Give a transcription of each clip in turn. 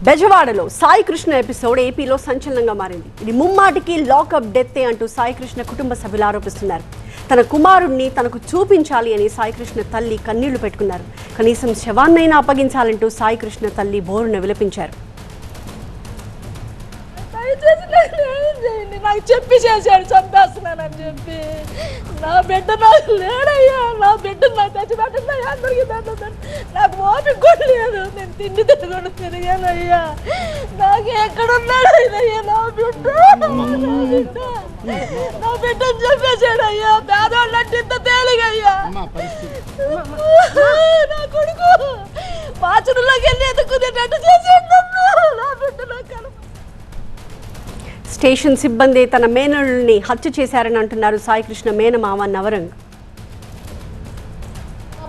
బెజవాడలో సాయి కృష్ణ ఎపిసోడ్ ఏపీలో సంచలనంగా మారింది. ఇది ముమ్మాటికి లాకప్ డెత్తే అంటూ సాయి కృష్ణ కుటుంబ సభ్యులు ఆరోపిస్తున్నారు. తన కుమారుడిని తనకు చూపించాలి అని సాయి కృష్ణ తల్లి కన్నీళ్లు పెట్టుకున్నారు. కనీసం శవాన్నైనా అప్పగించాలంటూ సాయి కృష్ణ తల్లి బోరున విలపించారు. నాకు చెప్పి చేశాడు, చంపేస్తున్నానని చెప్పి. నా బిడ్డ నాకు లేడయ్యా, నా బిడ్డ నాకు తెచ్చి పెట్టిందయ్యా, అందరికీ నాకు ఓపిక కూడా లేదు. నేను తిండి తిరగడం తిరిగానయ్యా. నాకు ఎక్కడున్నాడు అయ్యా నా బిడ్డ, నా బిడ్డని చెప్పేశాడయ్యా. పేదవాళ్ళంటే ఇంత తేలిగయ్యా. నా కొడుకు బాచుడులోకి వెళ్ళి ఎదుకునేటట్టు చేసాడు నా బిడ్డ. నాకు స్టేషన్ సిబ్బంది తన మేనల్ని హత్య చేశారని అంటున్నారు సాయి కృష్ణ మేనమామ నవరంగ్.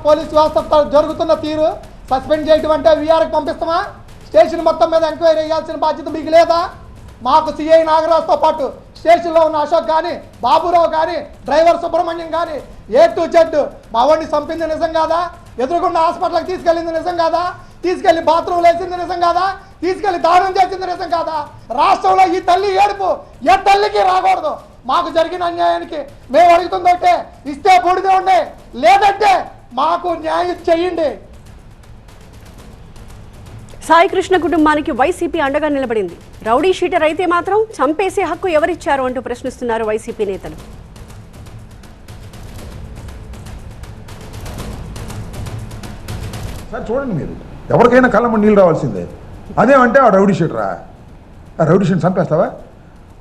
పోలీస్ వ్యవస్థ జరుగుతున్న తీరు సస్పెండ్ చేయడం అంటే వీఆర్కి పంపిస్తామా? స్టేషన్ మొత్తం మీద ఎంక్వైరీ చేయాల్సిన బాధ్యత మీకు లేదా? మాకు సిఐ నాగరాజ్తో పాటు స్టేషన్లో ఉన్న అశోక్ కానీ, బాబురావు కానీ, డ్రైవర్ సుబ్రహ్మణ్యం కానీ A to Z మా వాడిని చంపింది నిజం కాదా? ఎదురుకుండా హాస్పిటల్కి తీసుకెళ్ళింది నిజం కాదా? తీసుకెళ్లి బాత్రూమ్ వేసింది నిజం కాదా? తీసుకెళ్లి దానం చేసింది నిజం కాదా? రాష్ట్రంలో ఈ తల్లి ఏడుపు ఏ తల్లికి రాకూడదు. మాకు జరిగిన అన్యాయానికి మేము అడుగుతుందంటే ఇస్తే బూడిదే ఉండే, లేదంటే మాకు న్యాయం చెయ్యండి. సాయి కృష్ణ కుటుంబానికి వైసీపీ అండగా నిలబడింది. రౌడీ షీటర్ అయితే మాత్రం చంపేసే హక్కు ఎవరిచ్చారు అంటూ ప్రశ్నిస్తున్నారు వైసీపీ నేతలు. సార్ చూడండి, మీరు ఎవరికైనా కళ్ళమ్మ నీళ్ళు రావాల్సిందే. అదేమంటే ఆ రౌడీ షీటరా? ఆ రౌడీ షీట్ చంపేస్తావా?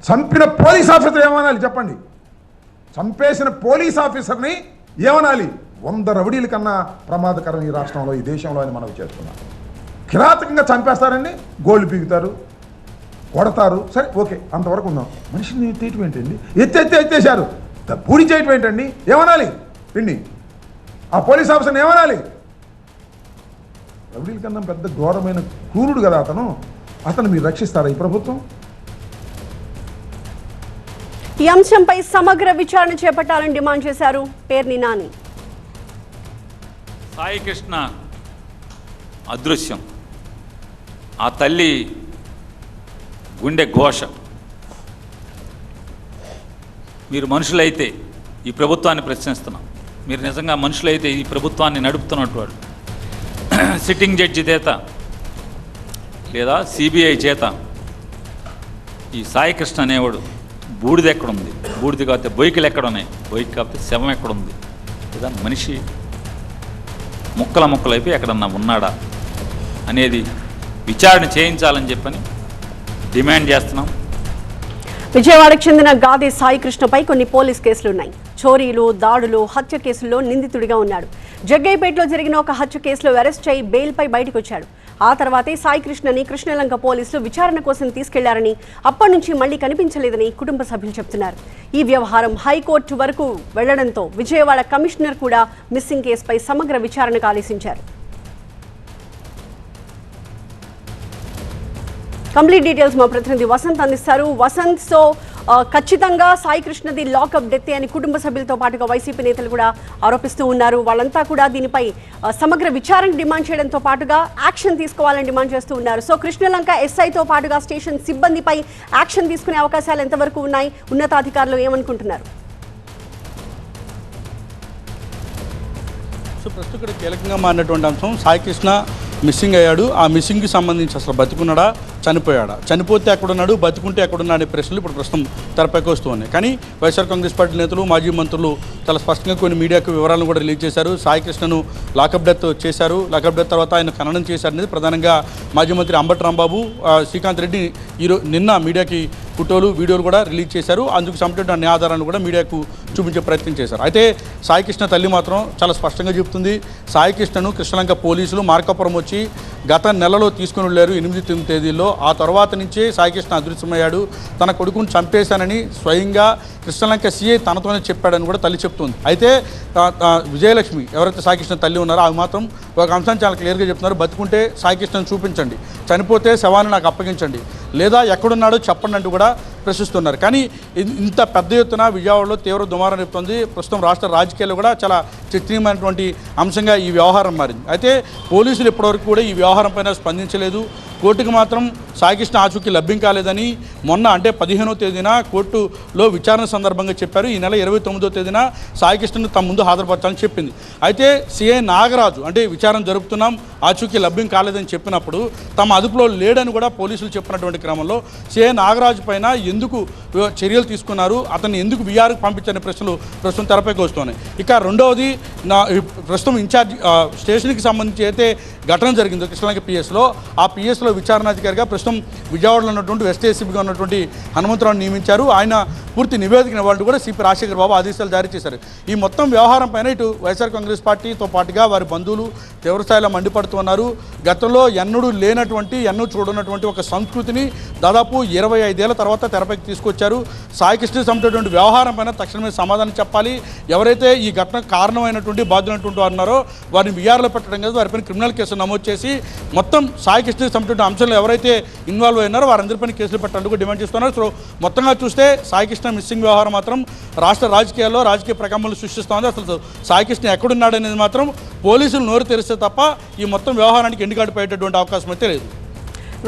చంపిన పోలీస్ ఆఫీసర్ ఏమనాలి చెప్పండి? చంపేసిన పోలీస్ ఆఫీసర్ని ఏమనాలి? 100 రౌడీల కన్నా ప్రమాదకరం ఈ రాష్ట్రంలో, ఈ దేశంలో అని మనం చేస్తున్నాం. కిరాతకంగా చంపేస్తారండి, గోళ్ళు పీకుతారు, కొడతారు. సరే ఓకే, అంతవరకు ఉందాం. మనిషిని ఎత్తేయటం ఏంటండి? ఎత్తేశారు, పూడి చేయటం ఏంటండి? ఏమనాలి పిండి? ఆ పోలీస్ ఆఫీసర్ని ఏమనాలి? రౌడీల కన్నా పెద్ద ఘోరమైన క్రూరుడు కదా అతను మీరు రక్షిస్తారా ఈ ప్రభుత్వం? ఈ అంశంపై సమగ్ర విచారణ చేపట్టాలని డిమాండ్ చేశారు పేర్ని నాని. సాయి కృష్ణ అదృశ్యం, ఆ తల్లి గుండె ఘోష. మీరు మనుషులైతే ఈ ప్రభుత్వాన్ని ప్రశ్నిస్తున్నాం. మీరు నిజంగా మనుషులైతే ఈ ప్రభుత్వాన్ని నడుపుతున్నట్టు వాళ్ళు సిట్టింగ్ జడ్జి చేత లేదా సిబిఐ చేత ఈ సాయి కృష్ణ అనేవాడు బూడిద ఎక్కడుంది, బూడిద కాకపోతే బొయ్యికలు ఎక్కడున్నాయి, బొయ్యికి కాకపోతే శవం ఎక్కడుంది, లేదా మనిషి ముక్కలైపోయి ఎక్కడన్నా ఉన్నాడా అనేది విచారణ చేయించాలని చెప్పని డిమాండ్ చేస్తున్నాం. విజయవాడకు చెందిన గాదే సాయి కృష్ణపై కొన్ని పోలీస్ కేసులున్నాయి. చోరీలు, దాడులు, హత్య కేసుల్లో నిందితుడిగా ఉన్నాడు. జగ్గయ్యపేటలో జరిగిన ఒక హత్య కేసులో అరెస్ట్ అయి బెయిల్పై బయటకు వచ్చాడు. ఆ తర్వాతే సాయి కృష్ణని కృష్ణలంక పోలీసులు విచారణ కోసం తీసుకెళ్లారని, అప్పటి నుంచి మళ్లీ కనిపించలేదని కుటుంబ సభ్యులు చెబుతున్నారు. ఈ వ్యవహారం హైకోర్టు వరకు వెళ్లడంతో విజయవాడ కమిషనర్ కూడా మిస్సింగ్ కేసుపై సమగ్ర విచారణకు ఆదేశించారు. కంప్లీట్ డీటెయిల్స్ మా ప్రతినిధి వసంత్ అందిస్తారు. వసంత్, సో ఖచ్చితంగా సాయి కృష్ణది లాకప్ డెత్ అని కుటుంబ సభ్యులతో పాటుగా వైసీపీ నేతలు కూడా ఆరోపిస్తూ ఉన్నారు. వాళ్ళంతా కూడా దీనిపై సమగ్ర విచారణ డిమాండ్ చేయడంతో పాటుగా యాక్షన్ తీసుకోవాలని డిమాండ్ చేస్తూ ఉన్నారు. సో కృష్ణలంక ఎస్ఐతో పాటుగా స్టేషన్ సిబ్బందిపై యాక్షన్ తీసుకునే అవకాశాలు ఎంతవరకు ఉన్నాయి? ఉన్నతాధికారులు ఏమనుకుంటున్నారు? సో ప్రస్తుతం ఇక్కడ కీలకంగా మారినటువంటి అంశం సాయి కృష్ణ మిస్సింగ్ అయ్యాడు. ఆ మిస్సింగ్కి సంబంధించి అసలు బతికున్నాడా, చనిపోయాడా, చనిపోతే ఎక్కడున్నాడు, బతికుంటే ఎక్కడున్నా అనే ప్రశ్నలు ఇప్పుడు ప్రస్తుతం తెరపైకి వస్తూ ఉన్నాయి. కానీ వైఎస్ఆర్ కాంగ్రెస్ పార్టీ నేతలు, మాజీ మంత్రులు చాలా స్పష్టంగా కొన్ని మీడియాకు వివరాలను కూడా రిలీజ్ చేశారు. సాయి కృష్ణను లాకప్ డెత్ చేశారు, లాకప్ డెత్ తర్వాత ఆయన ఖననం చేశారనేది ప్రధానంగా మాజీ మంత్రి అంబటి రాంబాబు, శ్రీకాంత్ రెడ్డి నిన్న మీడియాకి ఫోటోలు, వీడియోలు కూడా రిలీజ్ చేశారు. అందుకు సంబంధించిన అన్ని ఆధారాలను కూడా మీడియాకు చూపించే ప్రయత్నం చేశారు. అయితే సాయి కృష్ణ తల్లి మాత్రం చాలా స్పష్టంగా చెబుతుంది, సాయి కృష్ణను కృష్ణలంక పోలీసులు మార్కాపురం వచ్చి గత నెలలో తీసుకుని వెళ్ళారు, 8-9 తేదీల్లో. ఆ తర్వాత నుంచే సాయి కృష్ణ అదృశ్యమయ్యాడు. తన కొడుకును చంపేశానని స్వయంగా కృష్ణలంక సిఐ తనతోనే చెప్పాడని కూడా తల్లి చెప్తుంది. అయితే విజయలక్ష్మి ఎవరైతే సాయి కృష్ణ తల్లి ఉన్నారో ఆమె మాత్రం ఒక అంశాన్ని చాలా క్లియర్గా చెప్తున్నారు, బతుకుంటే సాయి కృష్ణను చూపించండి, చనిపోతే శవాన్ని నాకు అప్పగించండి, లేదా ఎక్కడున్నాడో చెప్పండి అంటూ కూడా ప్రశ్నిస్తున్నారు. కానీ ఇంత పెద్ద ఎత్తున విజయవాడలో తీవ్ర దుమారం చెప్తుంది. ప్రస్తుతం రాష్ట్ర రాజకీయాల్లో కూడా చాలా చర్చనీయమైనటువంటి అంశంగా ఈ వ్యవహారం మారింది. అయితే పోలీసులు ఇప్పటివరకు కూడా ఈ వ్యవహారం పైన స్పందించలేదు. కోర్టుకు మాత్రం సాయికృష్ణ ఆచూకీ లభ్యం కాలేదని మొన్న అంటే 15వ తేదీన కోర్టులో విచారణ సందర్భంగా చెప్పారు. ఈ నెల 29వ తేదీన సాయికృష్ణను తమ ముందు హాజరుపరచాలని చెప్పింది. అయితే సిఐ నాగరాజు అంటే విచారణ జరుపుతున్నాం, ఆచూకీ లభ్యం కాలేదని చెప్పినప్పుడు తమ అదుపులో లేడని కూడా పోలీసులు చెప్పినటువంటి క్రమంలో సిఐ నాగరాజు పైన ఎందుకు చర్యలు తీసుకున్నారు, అతన్ని ఎందుకు బీఆర్కి పంపించని ప్రశ్నలు ప్రస్తుతం తెరపైకి వస్తున్నాయి. ఇక రెండవది ప్రస్తుతం ఇన్ఛార్జ్ స్టేషన్కి సంబంధించి అయితే ఘటన జరిగిందో కృష్ణలంక పిఎస్లో, ఆ పిఎస్లో విచారణాధికారిగా ప్రస్తుతం విజయవాడలో ఉన్నటువంటి వెస్ట్ ఏసీపీగా ఉన్నటువంటి హనుమంతరావుని నియమించారు. ఆయన పూర్తి నివేదికను ఇవ్వాలంటూ కూడా సిపి రాజశేఖర్ బాబు ఆదేశాలు జారీ చేశారు. ఈ మొత్తం వ్యవహారం పైన ఇటు వైఎస్ఆర్ కాంగ్రెస్ పార్టీతో పాటుగా వారి బంధువులు తీవ్రస్థాయిలో మండిపడుతున్నారు. గతంలో ఎన్నడూ లేనటువంటి ఎన్నడూ చూడనటువంటి ఒక సంస్కృతిని దాదాపు 25 ఏళ్ల తర్వాత తెరపైకి తీసుకొచ్చారు. సాయికృష్ణ సంబంధించినటువంటి వ్యవహారం పైన తక్షణమే సమాధానం చెప్పాలి. ఎవరైతే ఈ ఘటన కారణమైనటువంటి బాధ్యులైనటువంటి వారు ఉన్నారో వారిని బీఆర్లో పెట్టడం కాదు, వారిపైన క్రిమినల్ కేసు నమోదు చేసి మొత్తం సాయికృష్ణకి సంబంధించిన అంశంలో ఎవరైతే ఇన్వాల్వ్ అయినారో వారందరిపైన కేసులు పెట్టాలని డిమాండ్ చేస్తున్నారు. సో మొత్తంగా చూస్తే సాయికృష్ణ మిస్సింగ్ వ్యవహారం మాత్రం రాష్ట్ర రాజకీయాల్లో రాజకీయ ప్రకంపనలు సృష్టిస్తోంది. అసలు సాయికృష్ణ ఎక్కడున్నాడనేది మాత్రం పోలీసులు నోరు తెరిస్తే తప్ప ఈ మొత్తం వ్యవహారానికి ఎండుగాడు పోయేటటువంటి అవకాశం అయితే లేదు.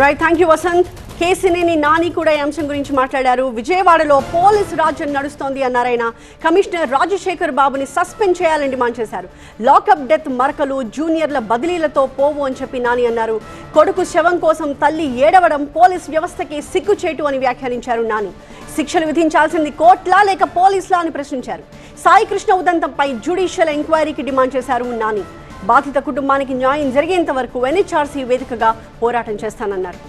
Right, thank you Vasanth. Kesineni Nani కూడా ఈ అంశం గురించి మాట్లాడారు. విజయవాడలో పోలీసు రాజ్యం నడుస్తోంది అన్నారాయన. కమిషనర్ రాజశేఖర్ బాబుని సస్పెండ్ చేయాలని డిమాండ్ చేశారు. లాకప్ డెత్ మరకలు జూనియర్ల బదిలీలతో పోవు అని చెప్పి నాని అన్నారు. కొడుకు శవం కోసం తల్లి ఏడవడం పోలీస్ వ్యవస్థకి సిగ్గుచేటు అని వ్యాఖ్యానించారు నాని. శిక్షలు విధించాల్సింది కోర్టులా లేక పోలీసులా అని ప్రశ్నించారు. సాయికృష్ణ ఉదంతంపై జ్యుడిషియల్ ఎంక్వైరీకి డిమాండ్ చేశారు నాని. బాధిత కుటుంబానికి న్యాయం జరిగేంత వరకు ఎన్హెచ్ఆర్సీ వేదికగా పోరాటం చేస్తానన్నారు.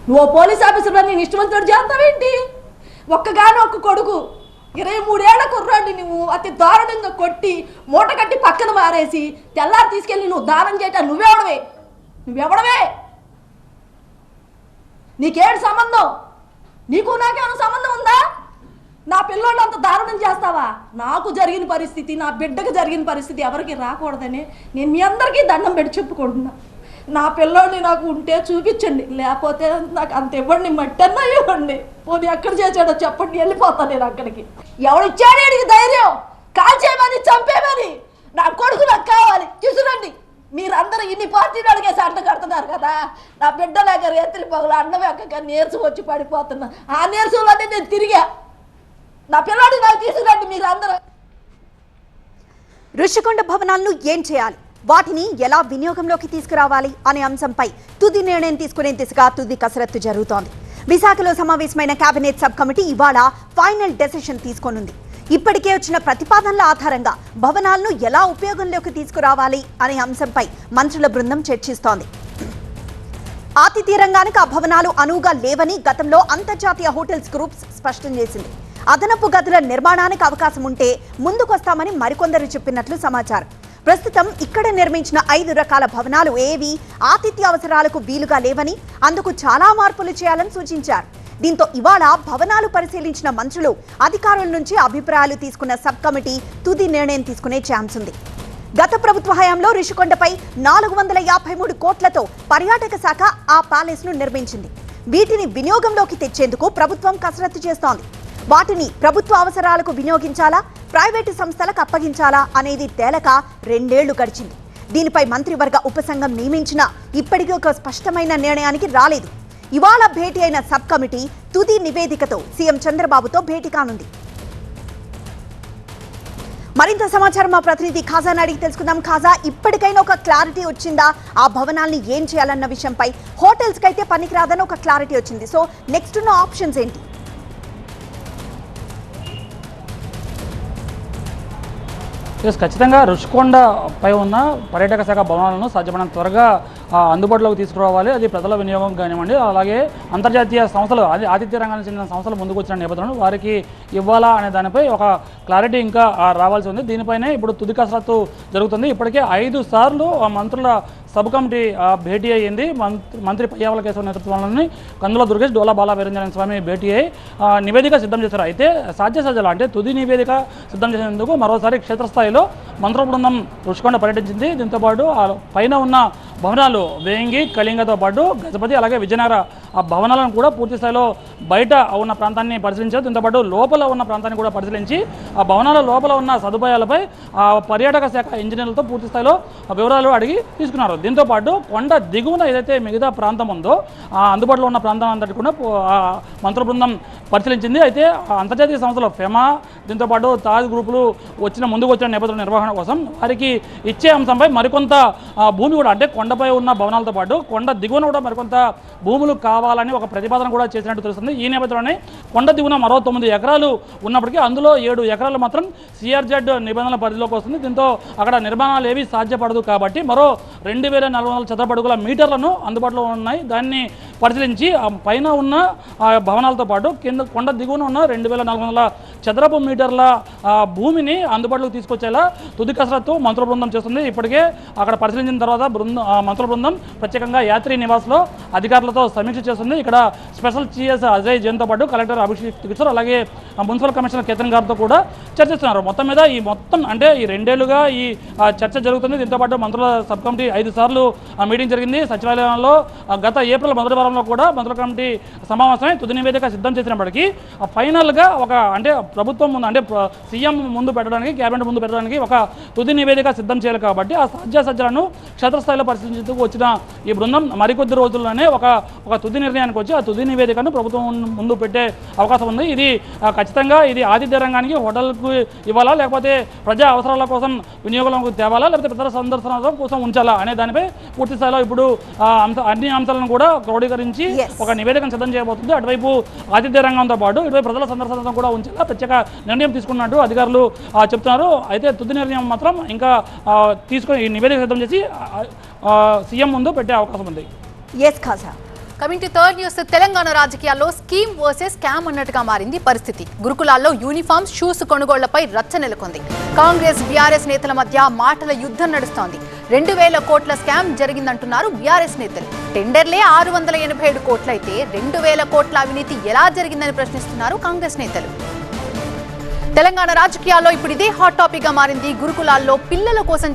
నువ్వు పోలీస్ ఆఫీసర్ నేను ఇష్టమంతుడు చేస్తావేంటి? ఒక్కగానో ఒక్క కొడుకు 23 ఏళ్ల కుర్రాడిని నువ్వు అతి దారుణంగా కొట్టి మూట కట్టి పక్కన మారేసి తెల్లారి తీసుకెళ్ళి నువ్వు దానం చేయటం నువ్వెవడవే? నీకేడు సంబంధం? నీకు నాకేమైనా సంబంధం ఉందా? నా పిల్లోళ్ళు అంత దారుణం చేస్తావా? నాకు జరిగిన పరిస్థితి, నా బిడ్డకు జరిగిన పరిస్థితి ఎవరికి రాకూడదని నేను మీ అందరికీ దండం పెట్టి చెప్పుకుంటున్నా. నా పిల్లోడిని నాకు ఉంటే చూపించండి, లేకపోతే నాకు అంత ఇవ్వండి, మట్టన్నా ఇవ్వండి. పోనీ ఎక్కడ చేసాడో చెప్పండి, వెళ్ళిపోతాను నేను అక్కడికి. ఎవడిచ్చాడు వీడికి ధైర్యం? కాల్చేయమని, చంపేమని? నా కొడుకు నాకు కావాలి, చూసురండి. మీరందరూ ఇన్ని పార్టీలు అడిగేసి అంట కడుతున్నారు కదా. నా బిడ్డ లేక రేత్రి పగులు అన్నం ఎక్క నీరసం వచ్చి పడిపోతున్నా. ఆ నీరసంలోనే నేను తిరిగా. నా పిల్లోడి నాకు తీసుకురండి మీరందరూ. ఋషికొండ భవనాలను ఏం చేయాలి, వాటిని ఎలా వినియోగంలోకి తీసుకురావాలి అనే అంశంపై తుది నిర్ణయం తీసుకునే దిశగా తుది కసరత్తు జరుగుతోంది. విశాఖలో సమావేశమైన కేబినెట్ సబ్ కమిటీ ఇవాళ ఫైనల్ డెసిషన్ తీసుకోనుంది. ఇప్పటికే వచ్చిన ప్రతిపాదనల ఆధారంగా భవనాలను ఎలా ఉపయోగంలోకి తీసుకురావాలి అనే అంశంపై మంత్రుల బృందం చర్చిస్తోంది. ఆతిథ్య రంగానికి ఆ భవనాలు అనువుగా లేవని గతంలో అంతర్జాతీయ హోటల్స్ గ్రూప్స్ స్పష్టం చేసింది. అదనపు గదుల నిర్మాణానికి అవకాశం ఉంటే ముందుకొస్తామని మరికొందరు చెప్పినట్లు సమాచారం. ప్రస్తుతం ఇక్కడ నిర్మించిన 5 రకాల భవనాలు ఏవి ఆతిథ్య అవసరాలకు వీలుగా లేవని, అందుకు చాలా మార్పులు చేయాలని సూచించారు. దీంతో ఇవాళ భవనాలు పరిశీలించిన మంత్రులు అధికారుల నుంచి అభిప్రాయాలు తీసుకున్న సబ్ కమిటీ తుది నిర్ణయం తీసుకునే ఛాన్స్ ఉంది. గత ప్రభుత్వ హయాంలో రిషికొండపై 453 కోట్లతో పర్యాటక శాఖ ఆ ప్యాలెస్ ను నిర్మించింది. వీటిని వినియోగంలోకి తెచ్చేందుకు ప్రభుత్వం కసరత్తు చేస్తోంది. వాటిని ప్రభుత్వ అవసరాలకు వినియోగించాలా, ప్రైవేటు సంస్థలకు అప్పగించాలా అనేది తేలక 2 ఏళ్లు గడిచింది. దీనిపై మంత్రివర్గ ఉపసంఘం నియమించినా ఇప్పటికీ ఒక స్పష్టమైన నిర్ణయానికి రాలేదు. ఇవాళ భేటీ అయిన సబ్ కమిటీ తుది నివేదికతో సీఎం చంద్రబాబుతో భేటీ కానుంది. మరింత సమాచారం మా ప్రతినిధి ఖాజాని అడిగి తెలుసుకుందాం. ఖాజా, ఇప్పటికైనా ఒక క్లారిటీ వచ్చిందా? ఆ భవనాల్ని ఏం చేయాలన్న విషయంపై హోటల్స్కి అయితే పనికిరాదని ఒక క్లారిటీ వచ్చింది. సో నెక్స్ట్ ఉన్న ఆప్షన్స్ ఏంటి? ఖచ్చితంగా రుషికొండపై ఉన్న పర్యాటక శాఖ భవనాలను సాధ్యమైనంత త్వరగా అందుబాటులోకి తీసుకురావాలి. అది ప్రజల వినియోగం కానివ్వండి, అలాగే అంతర్జాతీయ సంస్థలు, అది ఆతిథ్య రంగానికి చెందిన సంస్థలు ముందుకు వచ్చిన నేపథ్యంలో వారికి ఇవ్వాలా అనే దానిపై ఒక క్లారిటీ ఇంకా రావాల్సి ఉంది. దీనిపైనే ఇప్పుడు తుది కసరత్తు జరుగుతుంది. ఇప్పటికే 5 సార్లు మంత్రుల సబ్ కమిటీ భేటీ అయ్యింది. మంత్రి పయ్యావుల కేశవ నేతృత్వంలోని కందుల దుర్గేష్, డోలా బాలా వీరంజనేయ స్వామి భేటీ అయ్యి నివేదిక సిద్ధం చేశారు. అయితే సాధ్యసాధ్యాలు అంటే తుది నివేదిక సిద్ధం చేసేందుకు మరోసారి క్షేత్రస్థాయిలో మంత్రుల బృందం రుషికొండ పర్యటించింది. దీంతోపాటు పైన ఉన్న భవనాలు వేంగి, కళింగతో పాటు గజపతి, అలాగే విజయనగర ఆ భవనాలను కూడా పూర్తి స్థాయిలో బయట ఉన్న ప్రాంతాన్ని పరిశీలించారు. దీంతోపాటు లోపల ఉన్న ప్రాంతాన్ని కూడా పరిశీలించి ఆ భవనాల లోపల ఉన్న సదుపాయాలపై ఆ పర్యాటక శాఖ ఇంజనీర్లతో పూర్తి స్థాయిలో వివరాలు అడిగి తీసుకున్నారు. దీంతోపాటు కొండ దిగువన ఏదైతే మిగతా ప్రాంతం ఉందో అందుబాటులో ఉన్న ప్రాంతం అంతటి కూడా మంత్రుల బృందం పరిశీలించింది. అయితే అంతర్జాతీయ సంస్థలు ఫెమా దీంతోపాటు తాజ్ గ్రూపులు ముందుకు వచ్చిన నేపథ్యంలో నిర్వహణ కోసం వారికి ఇచ్చే అంశంపై మరికొంత భూమి కూడా అంటే కొండపై ఉన్న భవనాలతో పాటు కొండ దిగువన కూడా మరికొంత భూములు కావాలని ఒక ప్రతిపాదన కూడా చేసినట్టు తెలుస్తుంది. ఈ నేపథ్యంలోనే కొండ దిగువన మరో 9 ఎకరాలు ఉన్నప్పటికీ అందులో 7 ఎకరాలు మాత్రం సిఆర్జెడ్ నిబంధనల పరిధిలోకి వస్తుంది. దీంతో అక్కడ నిర్మాణాలు ఏవి సాధ్యపడదు కాబట్టి మరో 2400 చదరపు మీటర్లను అందుబాటులో ఉన్నాయి. దాన్ని పరిశీలించి పైన ఉన్న భవనాలతో పాటు కింద కొండ దిగువన ఉన్న 2400 చదరపు మీటర్ల భూమిని అందుబాటులోకి తీసుకొచ్చేలా తుది కసరత్తు మంత్రుల బృందం చేస్తుంది. ఇప్పటికే అక్కడ పరిశీలించిన తర్వాత మంత్రుల బృందం ప్రత్యేకంగా యాత్రి నివాస్లో అధికారులతో సమీక్ష చేస్తుంది. ఇక్కడ స్పెషల్ సిఎస్ అజయ్ జైన్తో పాటు కలెక్టర్ అభిషేక్ కిషోర్ అలాగే మున్సిపల్ కమిషనర్ కేతన్ గారితో కూడా చర్చిస్తున్నారు. మొత్తం మీద ఈ మొత్తం అంటే ఈ 2 ఏళ్లుగా ఈ చర్చ జరుగుతుంది. దీంతోపాటు మంత్రుల సబ్ కమిటీ 5 సార్లు మీటింగ్ జరిగింది. సచివాలయంలో గత ఏప్రిల్ మొదటి వారంలో కూడా మంత్రుల కమిటీ సమావేశమై తుది నివేదిక సిద్ధం చేసినప్పటికీ ఫైనల్గా ఒక అంటే ప్రభుత్వం ముందు అంటే సీఎం ముందు పెట్టడానికి క్యాబినెట్ ముందు పెట్టడానికి ఒక తుది నివేదిక సిద్ధం చేయాలి కాబట్టి ఆ సాధ్యాసాధ్యాలను క్షేత్రస్థాయిలో పరిశీలించేందుకు వచ్చిన ఈ బృందం మరికొద్ది రోజుల్లోనే ఒక తుది నిర్ణయానికి వచ్చి ఆ తుది నివేదికను ప్రభుత్వం ముందు పెట్టే అవకాశం ఉంది. ఇది ఖచ్చితంగా ఇది ఆతిథ్య రంగానికి హోటల్కు ఇవ్వాలా లేకపోతే ప్రజా అవసరాల కోసం వినియోగంలోకి తేవాలా లేకపోతే పెద్ద సందర్శనాల కోసం ఉంచాలా అనే దానిపై పూర్తి స్థాయిలో ఇప్పుడు అన్ని అంశాలను కూడా క్రోడీకరించి ఒక నివేదికను సిద్ధం చేయబోతుంది. అటువైపు ఆతిథ్య రంగంతో పాటు ఇటువైపు ప్రజల సందర్శనతో కూడా ఉంచేలా ప్రత్యేక నిర్ణయం తీసుకున్నట్టు అధికారులు చెప్తున్నారు. అయితే తుది నిర్ణయం మాత్రం ఇంకా తీసుకొని ఈ నివేదిక సిద్ధం చేసి సీఎం ముందు పెట్టే అవకాశం ఉంది. Coming to third news, Telangana రాజకీయాల్లో స్కీమ్ వర్సెస్ స్కామ్ అన్నట్టుగా మారింది పరిస్థితి. గురుకులాల్లో యూనిఫామ్స్, షూస్ కొనుగోళ్లపై రచ్చ నెలకొంది. కాంగ్రెస్ బీఆర్ఎస్ నేతల మధ్య మాటల యుద్ధం నడుస్తోంది. 2000 కోట్ల స్కామ్ జరిగిందంటున్నారు బీఆర్ఎస్ నేతలు. టెండర్లే 687 కోట్లయితే 2000 కోట్ల అవినీతి ఎలా జరిగిందని ప్రశ్నిస్తున్నారు కాంగ్రెస్ నేతలు. తెలంగాణ రాజకీయాల్లో ఇప్పుడు ఇదే హాట్ టాపిక్ గా మారింది. గురుకులాల్లో పిల్లల కోసం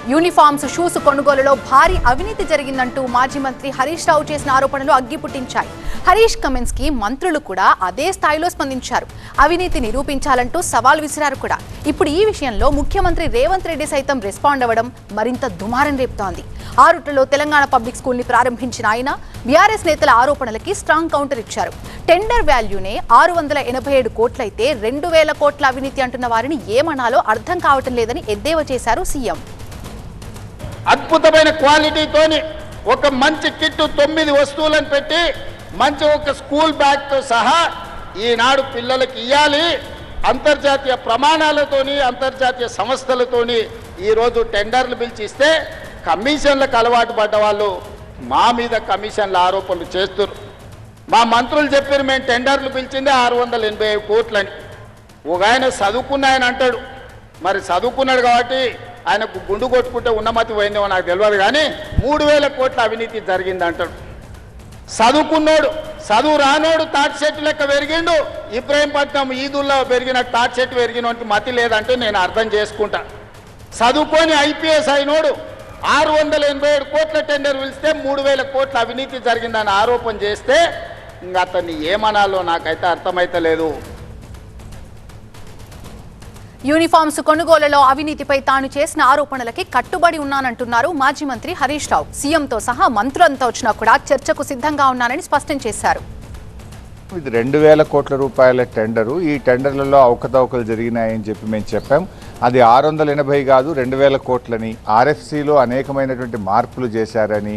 యూనిఫామ్స్, షూస్ కొనుగోలులో భారీ అవినీతి జరిగిందంటూ మాజీ మంత్రి హరీష్ రావు చేసిన ఆరోపణలు అగ్గిపుట్టించాయి. హరీష్ కమెంట్స్ కి మంత్రులు కూడా అదే స్థాయిలో స్పందించారు. అవినీతి నిరూపించాలంటూ సవాల్ విసిరారు కూడా. ఇప్పుడు ఈ విషయంలో ముఖ్యమంత్రి రేవంత్ రెడ్డి సైతం రెస్పాండ్ అవ్వడం మరింత దుమారం రేపుతోంది. ఆరుట్లలో తెలంగాణ పబ్లిక్ స్కూల్ ని ప్రారంభించిన ఆయన బీఆర్ఎస్ నేతల ఆరోపణలకి స్ట్రాంగ్ కౌంటర్ ఇచ్చారు. టెండర్ వాల్యూనే 687 కోట్లయితే 2000 కోట్ల అవినీతి అంటున్న వారిని ఏమనాలో అర్థం కావటం లేదని ఎద్దేవా చేశారు సీఎం. అద్భుతమైన క్వాలిటీతోని ఒక మంచి కిట్టు 9 వస్తువులను పెట్టి మంచి ఒక స్కూల్ బ్యాగ్తో సహా ఈనాడు పిల్లలకి ఇవ్వాలి. అంతర్జాతీయ ప్రమాణాలతోని అంతర్జాతీయ సంస్థలతోని ఈరోజు టెండర్లు పిలిచిస్తే కమిషన్లకు అలవాటు పడ్డ వాళ్ళు మా మీద కమిషన్ల ఆరోపణలు చేస్తున్నారు. మా మంత్రులు చెప్పారు మేము టెండర్లు పిలిచిందే 687 కోట్లని. ఒక ఆయన చదువుకున్న ఆయన అంటాడు, మరి చదువుకున్నాడు కాబట్టి ఆయనకు గుండు కొట్టుకుంటే ఉన్నమతి పోయిందేమో నాకు తెలియదు, కానీ 3000 కోట్ల అవినీతి జరిగింది అంటాడు. చదువుకున్నోడు చదువు రానోడు తాటి చెట్టు లెక్క పెరిగిండు. ఇబ్రహీంపట్నం ఈదుల్లో పెరిగిన తాటి చెట్టు పెరిగినట్టు మతి లేదంటే నేను అర్థం చేసుకుంటా. చదువుకొని ఐపీఎస్ అయినోడు 687 కోట్ల టెండర్ పిలిస్తే 3000 కోట్ల అవినీతి జరిగిందని ఆరోపణ చేస్తే ఇంకా అతన్ని ఏమనాలో నాకైతే అర్థమైతలేదు. యూనిఫామ్స్ కొనుగోలులో అవినీతిపై తాను చేసిన ఆరోపణలకి కట్టుబడి ఉన్నానంటున్నారు మాజీ మంత్రి హరీష్ రావు. సీఎంతో సహా మంత్రులంతా వచ్చినా కూడా చర్చకు సిద్ధంగా ఉన్నానని స్పష్టం చేశారు. ఇది 2000 కోట్ల రూపాయల టెండరు. ఈ టెండర్లలో అవకతవకలు జరిగినాయని చెప్పి మేము చెప్పాం. అది 680 కాదు 2000 కోట్లని. ఆర్ఎఫ్సిలో అనేకమైనటువంటి మార్పులు చేశారని,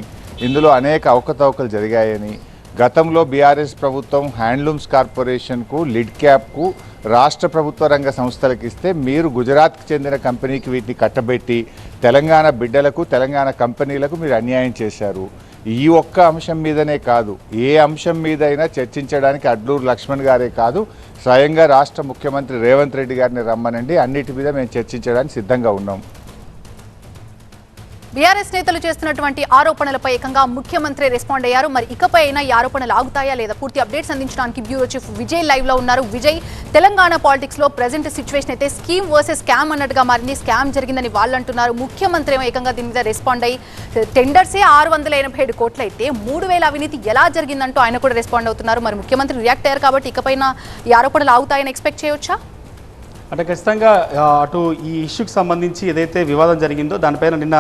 ఇందులో అనేక అవకతవకలు జరిగాయని, గతంలో బీఆర్ఎస్ ప్రభుత్వం హ్యాండ్లూమ్స్ కార్పొరేషన్కు, లిడ్ క్యాప్కు, రాష్ట్ర ప్రభుత్వ రంగ సంస్థలకు ఇస్తే మీరు గుజరాత్కి చెందిన కంపెనీకి వీటిని కట్టబెట్టి తెలంగాణ బిడ్డలకు, తెలంగాణ కంపెనీలకు మీరు అన్యాయం చేశారు. ఈ ఒక్క అంశం మీదనే కాదు, ఏ అంశం మీదైనా చర్చించడానికి అడ్లూరు లక్ష్మణ్ గారే కాదు, స్వయంగా రాష్ట్ర ముఖ్యమంత్రి రేవంత్ రెడ్డి గారిని రమ్మనండి, అన్నిటి మీద మేము చర్చించడానికి సిద్ధంగా ఉన్నాం. బీఆర్ఎస్ నేతలు చేస్తున్నటువంటి ఆరోపణలపై ఏకంగా ముఖ్యమంత్రి రెస్పాండ్ అయ్యారు. మరి ఇకపై అయినా ఈ ఆరోపణలు ఆగుతాయా లేదా? పూర్తి అప్డేట్స్ అందించడానికి బ్యూరో చీఫ్ విజయ్ లైవ్ లో ఉన్నారు. విజయ్, తెలంగాణ పాలిటిక్స్ లో ప్రెజెంట్ సిచ్యువేషన్ అయితే స్కీమ్ వర్సెస్ స్కామ్ అన్నట్టుగా మారింది. స్కామ్ జరిగిందని వాళ్ళు అంటున్నారు. ముఖ్యమంత్రి ఏమో ఏకంగా దీని మీద రెస్పాండ్ అయ్యి టెండర్సే 687 కోట్లు అయితే 3000 అవినీతి ఎలా జరిగిందంటూ ఆయన కూడా రెస్పాండ్ అవుతున్నారు. మరి ముఖ్యమంత్రి రియాక్ట్ అయ్యారు కాబట్టి ఇకపైన ఈ ఆరోపణలు ఆగుతాయని ఎక్స్పెక్ట్ చేయొచ్చా? అంటే ఖచ్చితంగా అటు ఈ ఇష్యూకి సంబంధించి ఏదైతే వివాదం జరిగిందో దానిపైన నిన్న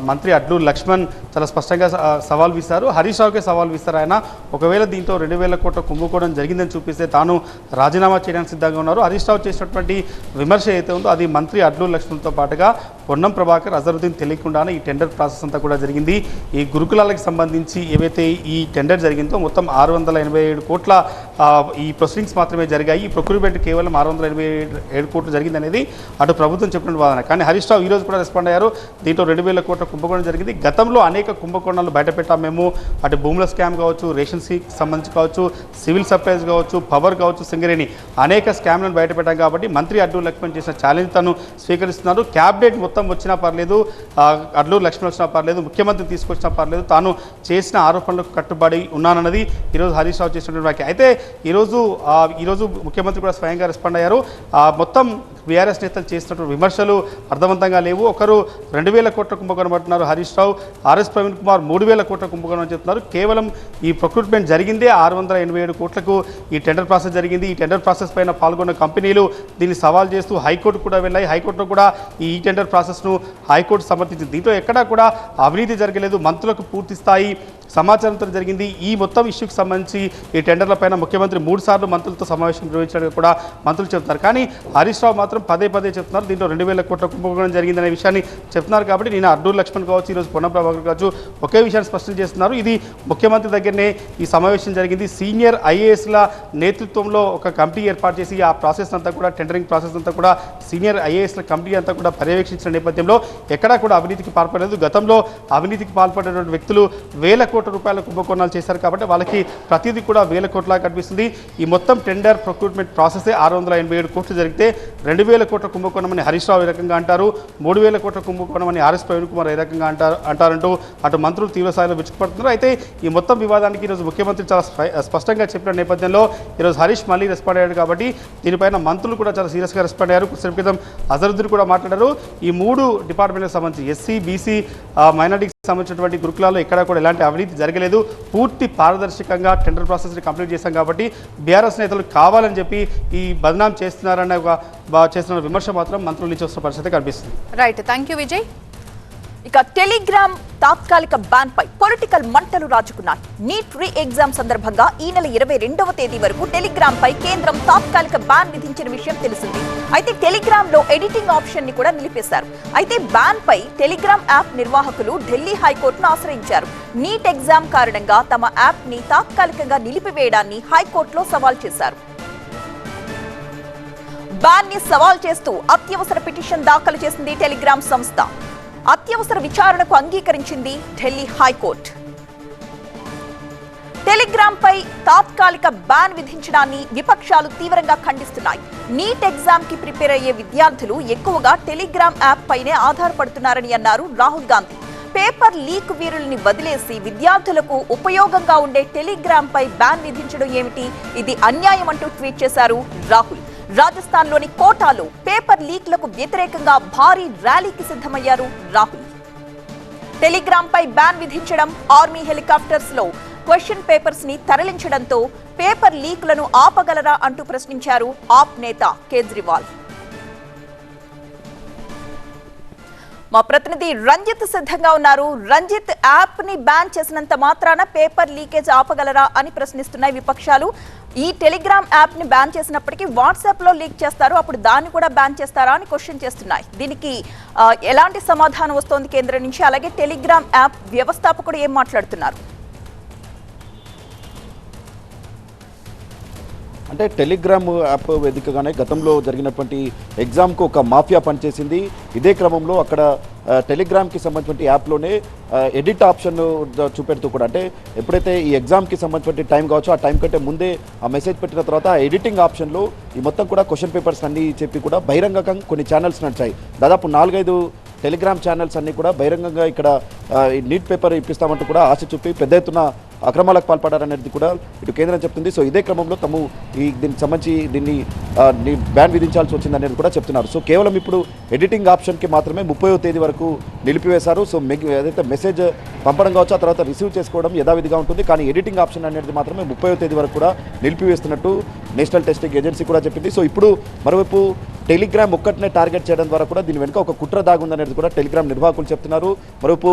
మంత్రి అడ్లూరు లక్ష్మణ్ చాలా స్పష్టంగా సవాల్ విస్తారు. హరీష్ రావుకే సవాల్ విస్తారు. ఆయన ఒకవేళ దీంతో 2000 కోట్ల కుంభకోణం జరిగిందని చూపిస్తే తాను రాజీనామా చేయడానికి సిద్ధంగా ఉన్నారు. హరీష్ రావు చేసినటువంటి విమర్శ అయితే ఉందో అది మంత్రి అడ్లూరు లక్ష్మణ్తో పాటుగా పొన్నం ప్రభాకర్, అజరుద్దీన్ తెలియకుండానే ఈ టెండర్ ప్రాసెస్ అంతా కూడా జరిగింది. ఈ గురుకులాలకు సంబంధించి ఏవైతే ఈ టెండర్ జరిగిందో మొత్తం 687 కోట్ల ఈ ప్రొసీడింగ్స్ మాత్రమే జరిగాయి. ఈ ప్రొక్యూర్మెంట్ కేవలం 687 కోట్లు జరిగిందనేది అటు ప్రభుత్వం చెప్పిన వాదన. కానీ హరీష్ రావు ఈరోజు కూడా రెస్పాండ్ అయ్యారు. దీంట్లో 2000 కోట్ల కుంభకోణం జరిగింది. గతంలో అనేక కుంభకోణాలు బయటపెట్టాం మేము. అటు భూముల స్కామ్ కావచ్చు, రేషన్ సీకి సంబంధించి కావచ్చు, సివిల్ సప్లైస్ కావచ్చు, పవర్ కావచ్చు, సింగరేణి అనేక స్కామ్లను బయటపెట్టాం కాబట్టి మంత్రి అడ్లూరు లక్ష్మణ్ చేసిన ఛాలెంజ్ తను స్వీకరిస్తున్నారు. క్యాబినెట్ మొత్తం వచ్చినా పర్లేదు, అడ్లూరు లక్ష్మణ్ వచ్చినా పర్లేదు, ముఖ్యమంత్రి తీసుకొచ్చినా పర్లేదు, తాను చేసిన ఆరోపణలకు కట్టుబడి ఉన్నానన్నది ఈరోజు హరీష్ రావు చేసినటువంటి వ్యాఖ్య. అయితే ఈరోజు ముఖ్యమంత్రి కూడా స్వయంగా రెస్పాండ్ అయ్యారు. మొత్తం బీఆర్ఎస్ నేతలు చేస్తున్నటువంటి విమర్శలు అర్థవంతంగా లేవు. ఒకరు 2000 కోట్ల కుంభకోణం అంటున్నారు హరీష్ రావు, ఆర్ఎస్ ప్రవీణ్ కుమార్ 3000 కోట్ల కుంభకోణం అని చెప్తున్నారు. కేవలం ఈ ప్రొక్యూర్మెంట్ జరిగిందే 687 కోట్లకు ఈ టెండర్ ప్రాసెస్ జరిగింది. ఈ టెండర్ ప్రాసెస్ పైన పాల్గొన్న కంపెనీలు దీన్ని సవాల్ చేస్తూ హైకోర్టు కూడా వెళ్ళాయి. హైకోర్టులో కూడా ఈ టెండర్ ప్రాసెస్ను హైకోర్టు సమర్థించింది. దీంట్లో ఎక్కడా కూడా అవినీతి జరగలేదు. మంత్రులకు పూర్తి స్థాయి సమాచారంతో జరిగింది. ఈ మొత్తం ఇష్యూకి సంబంధించి ఈ టెండర్లపైన ముఖ్యమంత్రి 3 సార్లు మంత్రులతో సమావేశం నిర్వహించడానికి కూడా మంత్రులు చెప్తున్నారు. కానీ హరీష్ రావు మాత్రం పదే చెప్తున్నారు దీంట్లో 2000 కోట్ల కుంభకోణం జరిగిందనే విషయాన్ని చెప్తున్నారు. కాబట్టి నేను అడ్లూరు లక్ష్మణ్ కావచ్చు, ఈరోజు పొన్నం ప్రభాకర్ కావచ్చు ఒకే విషయాన్ని స్పష్టం చేస్తున్నారు. ఇది ముఖ్యమంత్రి దగ్గరనే ఈ సమావేశం జరిగింది. సీనియర్ ఐఏఎస్ల నేతృత్వంలో ఒక కమిటీ ఏర్పాటు చేసి ఆ ప్రాసెస్ అంతా కూడా టెండరింగ్ ప్రాసెస్ అంతా కూడా సీనియర్ ఐఏఎస్ల కమిటీ అంతా కూడా పర్యవేక్షించిన నేపథ్యంలో ఎక్కడా కూడా అవినీతికి పాల్పడలేదు. గతంలో అవినీతికి పాల్పడినటువంటి వ్యక్తులు 1000 కోట్ల రూపాయల కుంభకోణాలు చేశారు కాబట్టి వాళ్ళకి ప్రతిదీ కూడా 1000 కోట్లా కనిపిస్తుంది. ఈ మొత్తం టెండర్ ప్రొక్యూర్మెంట్ ప్రాసెసే 687 కోట్లు జరిగితే 2000 కోట్ల కుంభకోణం అని హరీష్ రావు ఏ రకంగా అంటారు, 3000 కోట్ల కుంభకోణం అని ఆర్ఎస్ ప్రవీణ్ కుమార్ ఏ రకంగా అంటారంటూ అటు మంత్రులు తీవ్ర స్థాయిలో విచ్చుకుపడుతున్నారు. అయితే ఈ మొత్తం వివాదానికి ఈరోజు ముఖ్యమంత్రి చాలా స్పష్టంగా చెప్పిన నేపథ్యంలో ఈరోజు హరీష్ మళ్ళీ రెస్పాండ్ అయ్యాడు. కాబట్టి దీనిపైన మంత్రులు కూడా చాలా సీరియస్గా రెస్పాండ్ అయ్యారు. కొద్దిసేపు క్రితం అజరుద్దీన్ కూడా మాట్లాడారు. ఈ 3 డిపార్ట్మెంట్లకు సంబంధించి ఎస్సీ, బీసీ, మైనారిటీకి సంబంధించినటువంటి గురుకులాల్లో ఎక్కడ కూడా ఎలాంటి అవినీతి జరగలేదు. పూర్తి పారదర్శకంగా టెండర్ ప్రాసెస్ని కంప్లీట్ చేశాం కాబట్టి బీఆర్ఎస్ నేతలు కావాలని చెప్పి ఈ బదనాం చేస్తున్నారన్న చేస్తున్న విమర్శ మాత్రం మంత్రుల నుంచి వస్తున్న పరిస్థితి కనిపిస్తుంది. Right, thank you Vijay. ఇక టెలిగ్రామ్ తాత్కాలిక బ్యాన్ పై పొలిటికల్ మంటలు రాజుకున్నాయి. నీట్ రీ ఎగ్జామ్ సందర్భంగా ఈ నెల 22వ తేదీ వరకు టెలిగ్రామ్ పై కేంద్రం తాత్కాలిక బ్యాన్ విధించిన విషయం తెలిసింది. అయితే టెలిగ్రామ్ లో ఎడిటింగ్ ఆప్షన్ ని కూడా నిలిపేశారు. అయితే బ్యాన్ పై టెలిగ్రామ్ యాప్ నిర్వాహకులు ఢిల్లీ హైకోర్టును ఆశ్రయించారు. నీట్ ఎగ్జామ్ కారణంగా తమ యాప్ ని తాత్కాలికంగా నిలిపివేయడాన్ని హైకోర్టులో సవాల్ చేశారు. బ్యాన్ ని సవాల్ చేస్తూ అత్యవసర పిటిషన్ దాఖలు చేసింది టెలిగ్రామ్ సంస్థ. అత్యవసర విచారణకు అంగీకరించింది ఢిల్లీ హైకోర్టు. టెలిగ్రామ్ పై తాత్కాలిక బ్యాన్ విధించడాన్ని విపక్షాలు తీవ్రంగా ఖండిస్తున్నాయి. నీట్ ఎగ్జామ్ కి ప్రిపేర్ అయ్యే విద్యార్థులు ఎక్కువగా టెలిగ్రామ్ యాప్ పైనే ఆధారపడుతున్నారని అన్నారు రాహుల్ గాంధీ. పేపర్ లీక్ వీరుల్ని వదిలేసి విద్యార్థులకు ఉపయోగంగా ఉండే టెలిగ్రామ్ పై బ్యాన్ విధించడం ఏమిటి, ఇది అన్యాయం అంటూ ట్వీట్ చేశారు రాహుల్. రాజస్థాన్లోని కోటాలో పేపర్ లీక్లకు వ్యతిరేకంగా భారీ ర్యాలీకి సిద్ధమయ్యారు రాహుల్. టెలిగ్రామ్ పై బ్యాన్ విధించడం, ఆర్మీ హెలికాప్టర్స్ లో క్వశ్చన్ పేపర్స్ ని తరలించడంతో పేపర్ లీక్లను ఆపగలరా అంటూ ప్రశ్నించారు ఆప్ నేత కేజ్రీవాల్. మా ప్రతినిధి రంజిత్ సిద్ధంగా ఉన్నారు. రంజిత్, యాప్ ని బ్యాన్ చేసినంత మాత్రాన పేపర్ లీకేజ్ ఆపగలరా అని ప్రశ్నిస్తున్నాయి విపక్షాలు. ఈ టెలిగ్రామ్ యాప్ ని బ్యాన్ చేసినప్పటికీ వాట్సాప్ లో లీక్ చేస్తారు, అప్పుడు దాన్ని కూడా బ్యాన్ చేస్తారా అని క్వశ్చన్ చేస్తున్నాయి. దీనికి ఎలాంటి సమాధానం వస్తోంది కేంద్రం నుంచి? అలాగే టెలిగ్రామ్ యాప్ వ్యవస్థాపకుడు ఏం మాట్లాడుతున్నారు? అంటే టెలిగ్రామ్ యాప్ వేదికగానే గతంలో జరిగినటువంటి ఎగ్జామ్కు ఒక మాఫియా పనిచేసింది. ఇదే క్రమంలో అక్కడ టెలిగ్రామ్కి సంబంధించిన యాప్లోనే ఎడిట్ ఆప్షన్ చూపెడుతూ కూడా, అంటే ఎప్పుడైతే ఈ ఎగ్జామ్కి సంబంధించిన టైం కావచ్చు ఆ టైం కంటే ముందే ఆ మెసేజ్ పెట్టిన తర్వాత ఆ ఎడిటింగ్ ఆప్షన్లో ఈ మొత్తం కూడా క్వశ్చన్ పేపర్స్ అన్నీ చెప్పి కూడా బహిరంగంగా కొన్ని ఛానల్స్ నడిచాయి. దాదాపు 4-5 టెలిగ్రామ్ ఛానల్స్ అన్నీ కూడా బహిరంగంగా ఇక్కడ నీట్ పేపర్ ఇప్పిస్తామంటూ కూడా ఆశ చూపి పెద్ద ఎత్తున అక్రమాలకు పాల్పడారనేది కూడా ఇటు కేంద్రం చెప్తుంది. సో ఇదే క్రమంలో తాము దీనికి సంబంధించి దీన్ని బ్యాన్ విధించాల్సి వచ్చిందనేది కూడా చెప్తున్నారు. సో కేవలం ఇప్పుడు ఎడిటింగ్ ఆప్షన్కి మాత్రమే 30వ తేదీ వరకు నిలిపివేశారు. సో ఏదైతే మెసేజ్ పంపడం కావచ్చు, ఆ తర్వాత రిసీవ్ చేసుకోవడం యథావిధిగా ఉంటుంది. కానీ ఎడిటింగ్ ఆప్షన్ అనేది మాత్రమే 30వ తేదీ వరకు కూడా నిలిపివేస్తున్నట్టు నేషనల్ టెస్టింగ్ ఏజెన్సీ కూడా చెప్పింది. సో ఇప్పుడు మరోవైపు టెలిగ్రామ్ ఒక్కటినే టార్గెట్ చేయడం ద్వారా కూడా దీని వెనుక ఒక కుట్ర దాగుందనేది కూడా టెలిగ్రామ్ నిర్వాహకులు చెప్తున్నారు. మరోవైపు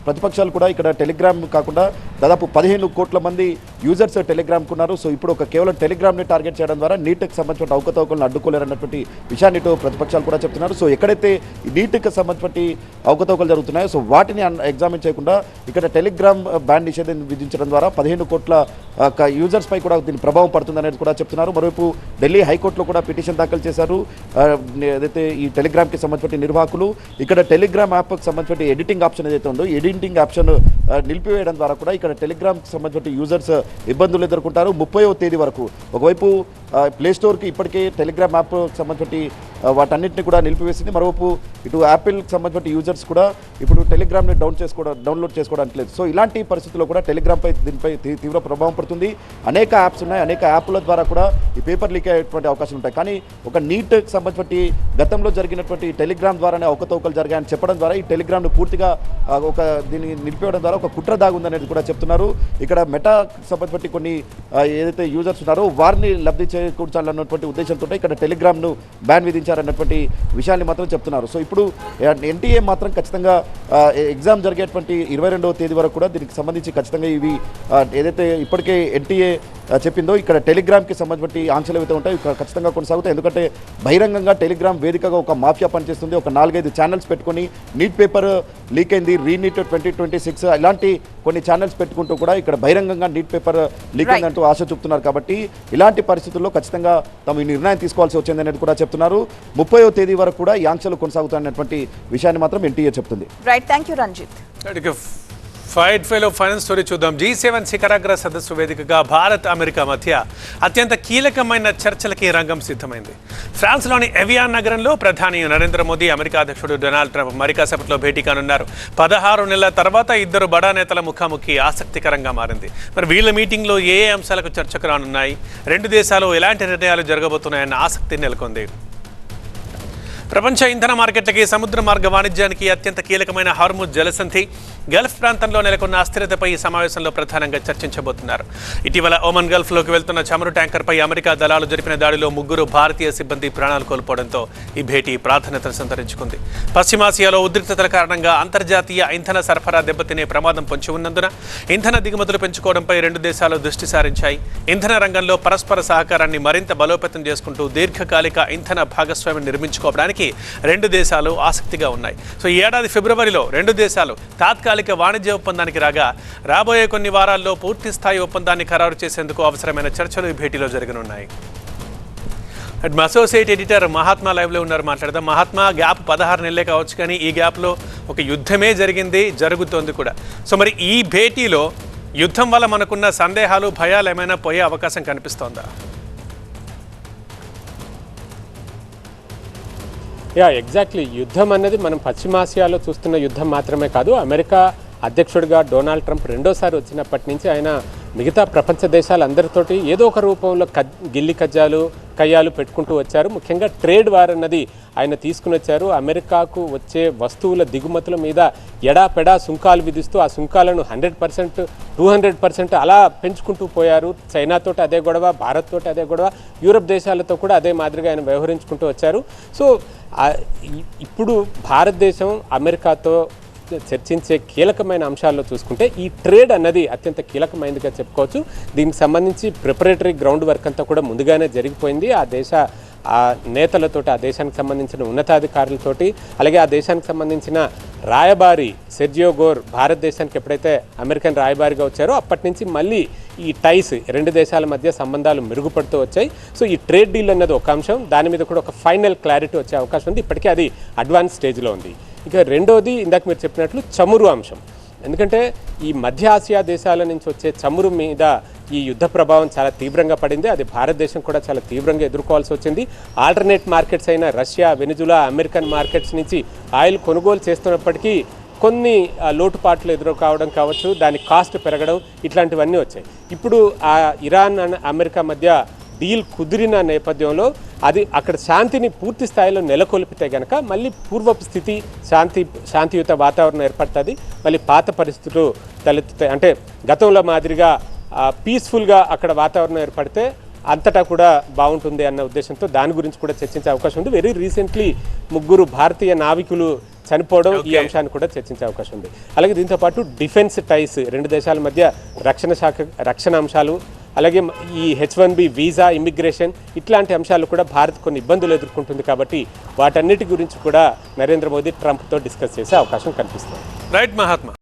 ప్రతిపక్షాలు కూడా ఇక్కడ టెలిగ్రామ్ కాకుండా దాదాపు 15 కోట్ల మంది యూజర్స్ టెలిగ్రామ్కు ఉన్నారు. సో ఇప్పుడు ఒక కేవలం టెలిగ్రామ్ని టార్గెట్ చేయడం ద్వారా నీట్కి సంబంధించిన అవకతవకలను అడ్డుకోలేరన్నటువంటి విషయాన్ని ఇటు ప్రతిపక్షాలు కూడా చెప్తున్నారు. సో ఎక్కడైతే ఈ నీట్కి సంబంధించిన అవకతవకలు జరుగుతున్నాయో సో వాటిని ఎగ్జామిన్ చేయకుండా ఇక్కడ టెలిగ్రామ్ బ్యాన్ నిషేధం విధించడం ద్వారా 15 కోట్ల యూజర్స్పై కూడా దీని ప్రభావం పడుతుందనేది కూడా చెప్తున్నారు. మరోవైపు ఢిల్లీ హైకోర్టులో కూడా పిటిషన్ దాఖలు చేశారు. ఏదైతే ఈ టెలిగ్రామ్కి సంబంధించిన నిర్వాహకులు ఇక్కడ టెలిగ్రామ్ యాప్కి సంబంధించిన ఎడిటింగ్ ఆప్షన్ ఏదైతే ఉందో ఎడిటింగ్ ఆప్షన్ నిలిపివేయడం ద్వారా కూడా ఇక్కడ టెలిగ్రామ్కి సంబంధించిన యూజర్స్ ఇబ్బందులు ఎదుర్కొంటారు. 30వ తేదీ వరకు ఒకవైపు ప్లేస్టోర్కి ఇప్పటికే టెలిగ్రామ్ యాప్ సంబంధించిన వాటన్నింటినీ కూడా నిలిపివేసింది. మరోవైపు ఇటు యాపిల్కి సంబంధించిన యూజర్స్ కూడా ఇప్పుడు టెలిగ్రామ్ని డౌన్లోడ్ చేసుకోవడానికి లేదు. సో ఇలాంటి పరిస్థితుల్లో కూడా టెలిగ్రామ్పై దీనిపై తీవ్ర ప్రభావం పడుతుంది. అనేక యాప్స్ ఉన్నాయి, అనేక యాప్ల ద్వారా కూడా ఈ పేపర్ లీక్ అయ్యేటువంటి అవకాశాలు ఉంటాయి. కానీ ఒక నీట్కి సంబంధించి గతంలో జరిగినటువంటి టెలిగ్రామ్ ద్వారానే అవకతవకలు జరిగాయని చెప్పడం ద్వారా ఈ టెలిగ్రామ్ను పూర్తిగా దీన్ని నిలిపివేయడం ద్వారా ఒక కుట్ర దాగుందనేది కూడా చెప్తున్నారు. ఇక్కడ మెటాకి సంబంధించి కొన్ని ఏదైతే యూజర్స్ ఉన్నారో వారిని లబ్ధి చేకూర్చాలన్నటువంటి ఉద్దేశంతో ఇక్కడ టెలిగ్రామ్ను బ్యాన్ విధించారన్నటువంటి విషయాన్ని మాత్రం చెప్తున్నారు. సో ఇప్పుడు ఎన్టీఏ మాత్రం ఖచ్చితంగా ఎగ్జామ్ జరిగేటువంటి 22వ తేదీ వరకు కూడా దీనికి సంబంధించి ఖచ్చితంగా ఇవి ఏదైతే ఇప్పటికే ఎన్టీఏ చెప్పిందో ఇక్కడ టెలిగ్రామ్కి సంబంధించిన ఆంక్షలు ఏవైతే ఉంటాయి ఖచ్చితంగా కొనసాగుతాయి. ఎందుకంటే బహిరంగంగా టెలిగ్రామ్ వేదికగా ఒక మాఫియా పనిచేస్తుంది. ఒక 4-5 ఛానల్స్ పెట్టుకొని నీట్ పేపర్ లీక్ అయింది, రీనీట్ 2026 ఇలాంటి కొన్ని ఛానల్స్ పెట్టుకుంటూ కూడా ఇక్కడ బహిరంగంగా నీట్ పేపర్ లీక్ అయిందంటూ ఆశ చూపుతున్నారు. కాబట్టి ఇలాంటి పరిస్థితుల్లో ఖచ్చితంగా తమ ఈ నిర్ణయం తీసుకోవాల్సి వచ్చిందనేది కూడా చెప్తున్నారు. 30వ తేదీ వరకు కూడా ఈ ఆంక్షలు కొనసాగుతాయన్నటువంటి విషయాన్ని మాత్రం ఎన్టీఏ చెప్తుంది. Right, thank you Ranjith. Fight fellow final story చూద్దాం. G7 శిఖరాగ్ర సదస్సు వేదికగా భారత్ అమెరికా మధ్య అత్యంత కీలకమైన చర్చలకి రంగం సిద్ధమైంది. ఫ్రాన్స్లోని ఎవియాన్ నగరంలో ప్రధాని నరేంద్ర మోదీ, అమెరికా అధ్యక్షుడు డొనాల్డ్ ట్రంప్ మరి కాసేపట్లో భేటీ కానున్నారు. 16 నెలల తర్వాత ఇద్దరు బడా నేతల ముఖాముఖి ఆసక్తికరంగా మారింది. మరి వీళ్ళ మీటింగ్లో ఏ అంశాలకు చర్చకు రానున్నాయి, రెండు దేశాలు ఎలాంటి నిర్ణయాలు జరగబోతున్నాయన్న ఆసక్తి నెలకొంది. ప్రపంచ ఇంధన మార్కెట్లకి, సముద్ర మార్గ వాణిజ్యానికి అత్యంత కీలకమైన హార్ముజ్ జలసంధి, గల్ఫ్ ప్రాంతంలో నెలకొన్న అస్థిరతపై ఈ సమావేశంలో ప్రధానంగా చర్చించబోతున్నారు. ఇటీవల ఓమన్ గల్ఫ్లోకి వెళ్తున్న చమురు ట్యాంకర్పై అమెరికా దళాలు జరిపిన దాడిలో 3 భారతీయ సిబ్బంది ప్రాణాలు కోల్పోవడంతో ఈ భేటీ ప్రాధాన్యతను సంతరించుకుంది. పశ్చిమాసియాలో ఉద్రిక్తతల కారణంగా అంతర్జాతీయ ఇంధన సరఫరా దెబ్బతినే ప్రమాదం పొంచి ఉన్నందున ఇంధన దిగుమతులు పెంచుకోవడంపై రెండు దేశాలు దృష్టి సారించాయి. ఇంధన రంగంలో పరస్పర సహకారాన్ని మరింత బలోపేతం చేసుకుంటూ దీర్ఘకాలిక ఇంధన భాగస్వామ్యం నిర్మించుకోవడానికి రెండు దేశాలు ఆసక్తిగా ఉన్నాయి. సో ఈ ఏడాది ఫిబ్రవరిలో రెండు దేశాలు తాత్కాలిక వాణిజ్య ఒప్పందానికి రాగా రాబోయే కొన్ని వారాల్లో పూర్తి స్థాయి ఒప్పందాన్ని ఖరారు చేసేందుకు అవసరమైన చర్చలు ఈ భేటీలో జరగనున్నాయి. అసోసియేట్ ఎడిటర్ మహాత్మా లైవ్లో ఉన్నారు, మాట్లాడదాం. మహాత్మా, గ్యాప్ 16 నెలలే కావచ్చు, కానీ ఈ గ్యాప్లో ఒక యుద్ధమే జరిగింది, జరుగుతోంది కూడా. సో మరి ఈ భేటీలో యుద్ధం వల్ల మనకున్న సందేహాలు, భయాలు ఏమైనా పోయే అవకాశం కనిపిస్తోందా? ఎగ్జాక్ట్లీ. యుద్ధం అన్నది మనం పశ్చిమాసియాలో చూస్తున్న యుద్ధం మాత్రమే కాదు. అమెరికా అధ్యక్షుడిగా డొనాల్డ్ ట్రంప్ రెండోసారి వచ్చినప్పటి నుంచి ఆయన మిగతా ప్రపంచ దేశాలందరితోటి ఏదో ఒక రూపంలో గిల్లి కయ్యాలు పెట్టుకుంటూ వచ్చారు. ముఖ్యంగా ట్రేడ్ వార్ అన్నది ఆయన తీసుకుని వచ్చారు. అమెరికాకు వచ్చే వస్తువుల దిగుమతుల మీద ఎడాపెడా సుంకాలు విధిస్తూ ఆ సుంకాలను 100%, 200% అలా పెంచుకుంటూ పోయారు. చైనాతోటి అదే గొడవ, భారత్ తోటి అదే గొడవ, యూరప్ దేశాలతో కూడా అదే మాదిరిగా ఆయన వ్యవహరించుకుంటూ వచ్చారు. సో ఇప్పుడు భారతదేశం అమెరికాతో చర్చించే కీలకమైన అంశాల్లో చూసుకుంటే ఈ ట్రేడ్ అన్నది అత్యంత కీలకమైనదిగా చెప్పుకోవచ్చు. దీనికి సంబంధించి ప్రిపరేటరీ గ్రౌండ్ వర్క్ అంతా కూడా ముందుగానే జరిగిపోయింది. ఆ నేతలతోటి, ఆ దేశానికి సంబంధించిన ఉన్నతాధికారులతోటి, అలాగే ఆ దేశానికి సంబంధించిన రాయబారి సెర్జియో గోర్ భారతదేశానికి ఎప్పుడైతే అమెరికన్ రాయబారిగా వచ్చారో అప్పటి నుంచి మళ్ళీ ఈ టైస్, రెండు దేశాల మధ్య సంబంధాలు మెరుగుపడుతూ వచ్చాయి. సో ఈ ట్రేడ్ డీల్ అన్నది ఒక అంశం, దాని మీద కూడా ఒక ఫైనల్ క్లారిటీ వచ్చే అవకాశం ఉంది. ఇప్పటికే అది అడ్వాన్స్ స్టేజ్లో ఉంది. ఇక రెండోది, ఇందాక మీరు చెప్పినట్లు చమురు అంశం. ఎందుకంటే ఈ మధ్య ఆసియా దేశాల నుంచి వచ్చే చమురు మీద ఈ యుద్ధ ప్రభావం చాలా తీవ్రంగా పడింది. అది భారతదేశం కూడా చాలా తీవ్రంగా ఎదుర్కోవాల్సి వచ్చింది. ఆల్టర్నేట్ మార్కెట్స్ అయిన రష్యా, వెనిజులా, అమెరికన్ మార్కెట్స్ నుంచి ఆయిల్ కొనుగోలు చేస్తున్నప్పటికీ కొన్ని లోటుపాట్లు ఎదుర్కోవడం కావచ్చు, దాని కాస్ట్ పెరగడం ఇట్లాంటివన్నీ వచ్చాయి. ఇప్పుడు ఆ ఇరాన్ అండ్ అమెరికా మధ్య డీల్ కుదిరిన నేపథ్యంలో అది అక్కడ శాంతిని పూర్తి స్థాయిలో నెలకొల్పితే కనుక మళ్ళీ పూర్వపు స్థితి, శాంతియుత వాతావరణం ఏర్పడుతుంది. మళ్ళీ పాత పరిస్థితులు తలెత్తుతాయి. అంటే గతంలో మాదిరిగా పీస్ఫుల్గా అక్కడ వాతావరణం ఏర్పడితే అంతటా కూడా బాగుంటుంది అన్న ఉద్దేశంతో దాని గురించి కూడా చర్చించే అవకాశం ఉంది. వెరీ రీసెంట్లీ 3 భారతీయ నావికులు చనిపోవడం ఈ అంశాన్ని కూడా చర్చించే అవకాశం ఉంది. అలాగే దీంతోపాటు డిఫెన్స్ టైస్, 2 దేశాల మధ్య రక్షణ అంశాలు, అలాగే ఈ H1B వీసా, ఇమిగ్రేషన్ ఇట్లాంటి అంశాలు కూడా భారత్ కొన్ని ఇబ్బందులు ఎదుర్కొంటుంది. కాబట్టి వాటన్నిటి గురించి కూడా నరేంద్ర మోదీ ట్రంప్తో డిస్కస్ చేసే అవకాశం కనిపిస్తుంది. రైట్ మహాత్మా.